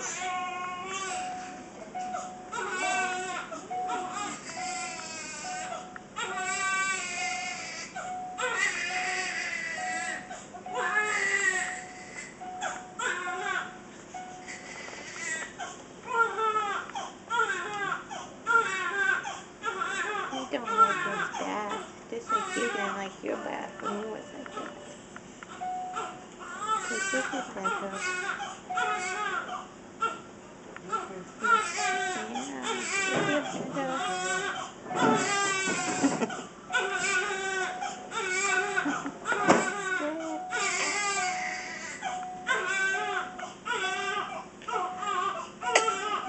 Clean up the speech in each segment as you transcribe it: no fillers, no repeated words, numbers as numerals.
You don't like his bath, just like you didn't like your bath when you was like that. Cause look at that though. Yeah, look at that.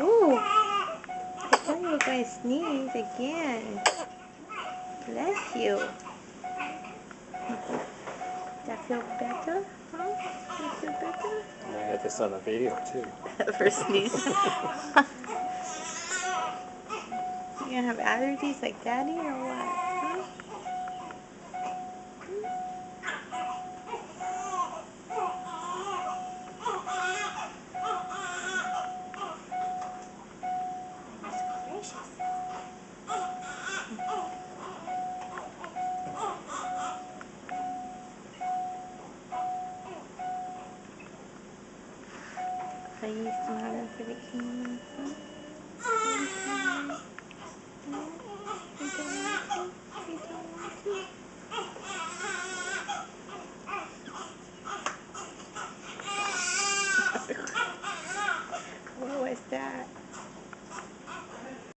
Ooh, I thought you were going to sneeze again. Bless you. That feel better? Huh? That feel better? I got this on the video too. For sneezing. You gonna have allergies like Daddy or what? Huh? Are you smiling for the camera? Huh?